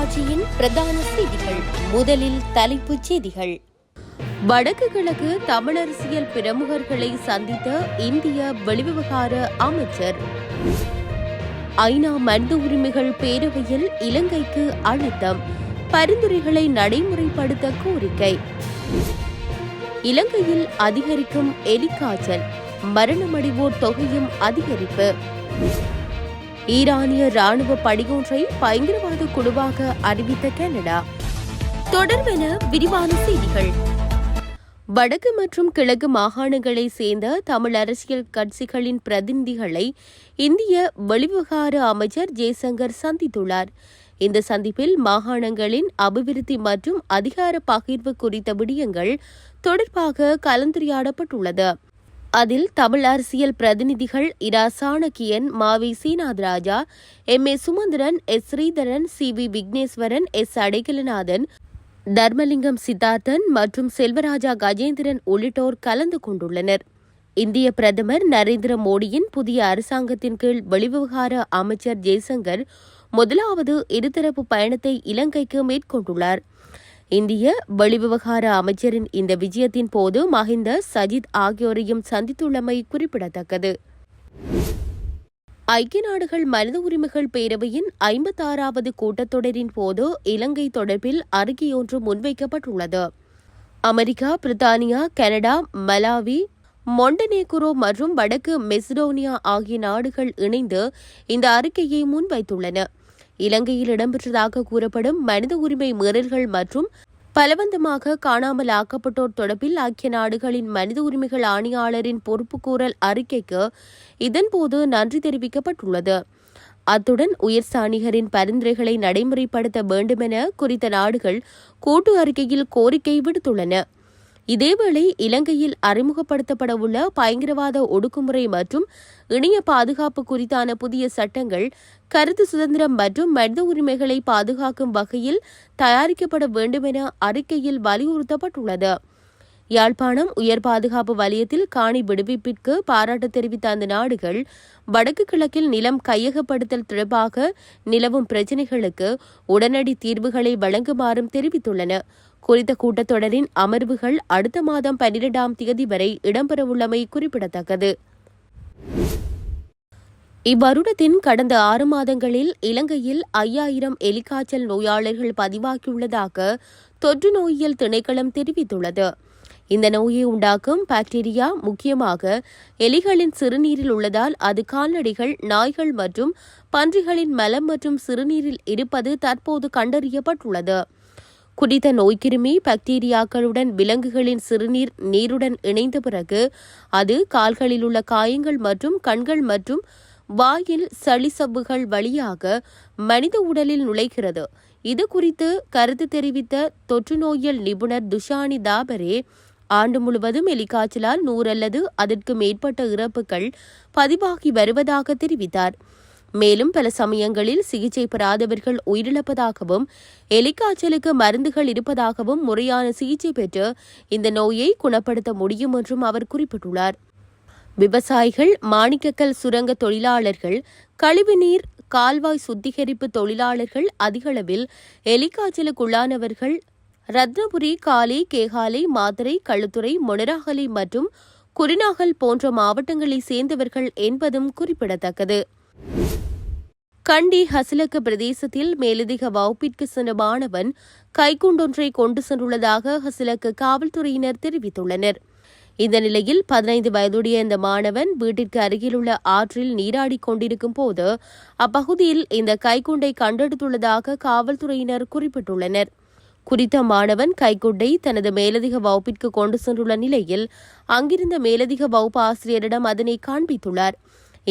தொலைக்காட்சியின் பிரதான செய்திகள். முதலில் தலைப்புச் செய்திகள். வடக்கு கிழக்கு தமிழரசியல் பிரமுகர்களை சந்தித்த இந்திய வெளிவிவகார அமைச்சர். ஐநா மனித உரிமைகள் பேரவையில் இலங்கைக்கு அழுத்தம், பரிந்துரைகளை நடைமுறைப்படுத்த கோரிக்கை. இலங்கையில் அதிகரிக்கும் எலிக்காய்ச்சல், மரணமடைவோர் தொகையும் அதிகரிப்பு. ஈரானிய ராணுவ படையொன்றை பயங்கரவாத குழுவாக அறிவித்த கனடா. தொடர்பென விரிவான செய்திகள். வடக்கு மற்றும் கிழக்கு மாகாணங்களை சேர்ந்த தமிழ் அரசியல் கட்சிகளின் பிரதிநிதிகளை இந்திய வெளிவிவகார அமைச்சர் ஜெய்சங்கர் சந்தித்துள்ளார். இந்த சந்திப்பில் மாகாணங்களின் அபிவிருத்தி மற்றும் அதிகார பகிர்வு குறித்த விடயங்கள் தொடர்பாக கலந்துரையாடப்பட்டுள்ளது. அதில் தமிழ் அரசியல் பிரதிநிதிகள் Ira Shanakiyan, Mavai Senathirajah, M A. Sumanthiran, S. Sritharan, C V. Wigneswaran, S. Adaikalanathan, Dharmalingam Siddharthan மற்றும் செல்வராஜா கஜேந்திரன் உள்ளிட்டோர் கலந்து கொண்டுள்ளனர். இந்திய பிரதமர் நரேந்திர மோடியின் புதிய அரசாங்கத்தின் கீழ் வெளிவிவகார அமைச்சர் ஜெய்சங்கர் முதலாவது இருதரப்பு பயணத்தை இலங்கைக்கு மேற்கொண்டுள்ளார். இந்திய வெளிவிவகார அமைச்சரின் இந்த விஜயத்தின் போது மஹிந்த, சஜித் ஆகியோரையும் சந்தித்துள்ளமை குறிப்பிடத்தக்கது. ஐக்கிய நாடுகள் மனித உரிமைகள் பேரவையின் 56வது கூட்டத்தொடரின் போது இலங்கை தொடர்பில் அறிக்கையொன்று முன்வைக்கப்பட்டுள்ளது. அமெரிக்கா, பிரித்தானியா, கனடா, மலாவி, மொண்டனேகுரோ மற்றும் வடக்கு மெசிடோனியா ஆகிய நாடுகள் இணைந்து இந்த அறிக்கையை முன்வைத்துள்ளன. இலங்கையில் இடம்பெற்றதாக கூறப்படும் மனித உரிமை மீறல்கள் மற்றும் பலவந்தமாக காணாமல் ஆக்கப்பட்டோர் தொடர்பில் ஐக்கிய நாடுகளின் மனித உரிமைகள் ஆணையாளரின் பொறுப்புக்கூறல் அறிக்கைக்கு இதன்போது நன்றி தெரிவிக்கப்பட்டுள்ளது. அத்துடன் உயர்ஸ்தானிகரின் பரிந்துரைகளை நடைமுறைப்படுத்த வேண்டுமென குறித்த நாடுகள் கூட்டு அறிக்கையில் கோரிக்கை விடுத்துள்ளன. இதேவேளை இலங்கையில் அறிமுகப்படுத்தப்படவுள்ள பயங்கரவாத ஒடுக்குமுறை மற்றும் இணைய பாதுகாப்பு குறித்தான புதிய சட்டங்கள் கருத்து சுதந்திரம் மற்றும் மனித உரிமைகளை பாதுகாக்கும் வகையில் தயாரிக்கப்பட வேண்டுமென அறிக்கையில் வலியுறுத்தப்பட்டுள்ளது. யாழ்ப்பாணம் உயர் பாதுகாப்பு வலயத்தில் காணி விடுவிப்பிற்கு பாராட்டு தெரிவித்த அந்த நாடுகள் வடக்கு கிழக்கில் நிலம் கையகப்படுத்தல் தொடர்பாக நிலவும் பிரச்சினைகளுக்கு உடனடி தீர்வுகளை வழங்குமாறும் தெரிவித்துள்ளன. குறித்த கூட்டத்தொடரின் அமர்வுகள் அடுத்த மாதம் 12ஆம் தேதி வரை இடம்பெறவுள்ளமை குறிப்பிடத்தக்கது. இவ்வருடத்தின் கடந்த 6 மாதங்களில் இலங்கையில் 5000 எலிக்காய்ச்சல் நோயாளர்கள் பதிவாகியுள்ளதாக தொற்று நோயியல் திணைக்களம் தெரிவித்துள்ளது. இந்த நோயை உண்டாக்கும் பாக்டீரியா முக்கியமாக எலிகளின் சிறுநீரில் உள்ளதால் அது கால்நடைகள், நாய்கள் மற்றும் பன்றிகளின் மலம் மற்றும் சிறுநீரில் இருப்பது தற்போது கண்டறியப்பட்டுள்ளது. குறித்த நோய்க்கிருமி பாக்டீரியாக்களுடன் விலங்குகளின் சிறுநீர் நீருடன் இணைந்த பிறகு அது கால்களில் உள்ள காயங்கள் மற்றும் கண்கள் மற்றும் வாயில் சளிசவ்வுகள் வழியாக மனித உடலில் நுழைகிறது. இது குறித்து கருத்து தெரிவித்த தொற்று நோயியல் நிபுணர் துஷானி தாபரே, ஆண்டு முழுவதும் எலிக்காய்ச்சலால் 100 அல்லது அதற்கு மேற்பட்ட இறப்புகள் பதிவாகி வருவதாக தெரிவித்தார். மேலும் பல சமயங்களில் சிகிச்சை பெறாதவர்கள் உயிரிழப்பதாகவும் எலிக்காய்ச்சலுக்கு மருந்துகள் இருப்பதாகவும் முறையான சிகிச்சை பெற்று இந்த நோயை குணப்படுத்த முடியும் என்றும் அவர் குறிப்பிட்டுள்ளார். விவசாயிகள், மாணிக்கக்கல் சுரங்க தொழிலாளர்கள், கழிவுநீர் கால்வாய் சுத்திகரிப்பு தொழிலாளர்கள் அதிகளவில் எலிக்காய்ச்சலுக்குள்ளானவர்கள் ரத்னபுரி, காலி, கேகாலை, மாத்தறை, களுத்துறை, மொனராகலை மற்றும் குருநாகல் போன்ற மாவட்டங்களைச் சேர்ந்தவர்கள் என்பதும் குறிப்பிடத்தக்கது. கண்டி ஹசிலக்க பிரதேசத்தில் மேலதிக வகுப்பிற்கு சென்ற மாணவன் கைக்குண்டொன்றை கொண்டு சென்றுள்ளதாக ஹசிலக்க காவல்துறையினர் தெரிவித்துள்ளனர். இந்த நிலையில் 15 வயதுடைய இந்த மாணவன் வீட்டிற்கு அருகிலுள்ள ஆற்றில் நீராடிக் கொண்டிருக்கும் போது அப்பகுதியில் இந்த கைக்குண்டை கண்டெடுத்துள்ளதாக காவல்துறையினர் குறிப்பிட்டுள்ளனர். குறித்த மாணவன் கைக்குண்டை தனது மேலதிக வகுப்பிற்கு கொண்டு சென்றுள்ள நிலையில் அங்கிருந்த மேலதிக வகுப்பு ஆசிரியரிடம் அதனை காண்பித்துள்ளார்.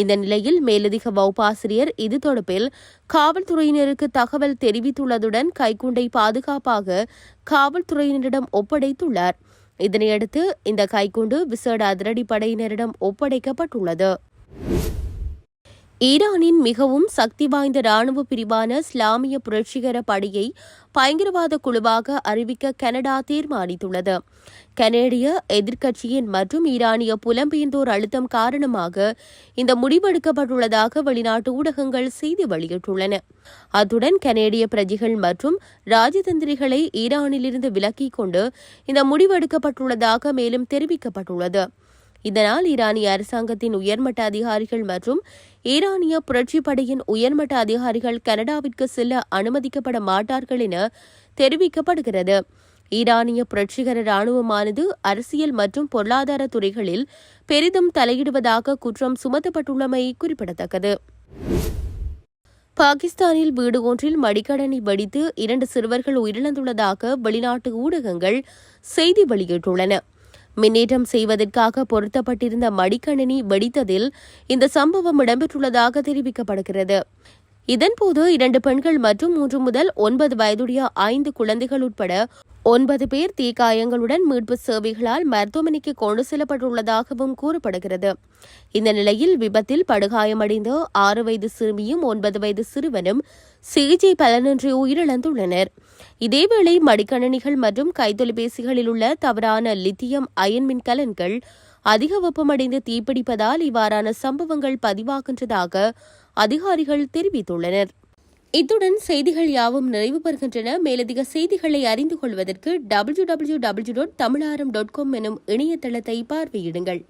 இந்த நிலையில் மேலதிக வகுப்பாசிரியர் இது தொடர்பில் காவல்துறையினருக்கு தகவல் தெரிவித்துள்ளதுடன் கைக்குண்டை பாதுகாப்பாக காவல்துறையினரிடம் ஒப்படைத்துள்ளார். இதனையடுத்து இந்த கைக்குண்டு விசேட அதிரடிப்படையினரிடம் ஒப்படைக்கப்பட்டுள்ளது. ஈரானின் மிகவும் சக்தி வாய்ந்த ராணுவ பிரிவான இஸ்லாமிய புரட்சிகர படையை பயங்கரவாத குழுவாக அறிவிக்க கனடா தீர்மானித்துள்ளது. கனேடிய எதிர்க்கட்சியின் மற்றும் ஈரானிய புலம்பெயர்ந்தோர் அழுத்தம் காரணமாக இந்த முடிவெடுக்கப்பட்டுள்ளதாக வெளிநாட்டு ஊடகங்கள் செய்தி வெளியிட்டுள்ளன. அத்துடன் கனேடிய பிரஜைகள் மற்றும் ராஜதந்திரிகளை ஈரானிலிருந்து விலக்கிக் கொண்டு இந்த முடிவெடுக்கப்பட்டுள்ளதாக மேலும் தெரிவிக்கப்பட்டுள்ளது. இதனால் ஈரானிய அரசாங்கத்தின் உயர்மட்ட அதிகாரிகள் மற்றும் ஈரானிய புரட்சிப் படையின் உயர்மட்ட அதிகாரிகள் கனடாவிற்கு செல்ல அனுமதிக்கப்பட மாட்டார்கள் என தெரிவிக்கப்படுகிறது. ஈரானிய புரட்சிகர ராணுவமானது அரசியல் மற்றும் பொருளாதார துறைகளில் பெரிதும் தலையிடுவதாக குற்றம் சுமத்தப்பட்டுள்ளமை குறிப்பிடத்தக்கது. பாகிஸ்தானில் வீடு ஒன்றில் மடிக்கணனி வெடித்து 2 சிறுவர்கள் உயிரிழந்துள்ளதாக வெளிநாட்டு ஊடகங்கள் செய்தி வெளியிட்டுள்ளன. மின்னேற்றம் செய்வதற்காக பொருத்தப்பட்டிருந்த மடிக்கணினி வெடித்ததில் இந்த சம்பவம் இடம்பெற்றுள்ளதாக தெரிவிக்கப்படுகிறது. இதன்போது 2 பெண்கள் மற்றும் 3 முதல் 9 வயதுடைய 5 குழந்தைகள் உட்பட 9 பேர் தீக்காயங்களுடன் மீட்பு சேவைகளால் மருத்துவமனைக்கு கொண்டு செல்லப்பட்டுள்ளதாகவும் கூறப்படுகிறது. இந்த நிலையில் விபத்தில் படுகாயமடைந்த 6 வயது சிறுமியும் 9 வயது சிறுவனும் சிகிச்சை பலனின்றி உயிரிழந்துள்ளனர். இதேவேளை மடிக்கணினிகள் மற்றும் கைத்தொலைபேசிகளில் உள்ள தவறான லித்தியம் அயன் மின்கலன்கள் அதிக வெப்பமடைந்து தீப்பிடிப்பதால் இவ்வாறான சம்பவங்கள் பதிவாகின்றதாக அதிகாரிகள் தெரிவித்துள்ளனர். இத்துடன் செய்திகள் யாவும் நிறைவு பெறுகின்றன. மேலதிக செய்திகளை அறிந்து கொள்வதற்கு www.tamilaram.com எனும் இணையதளத்தை பார்வையிடுங்கள்.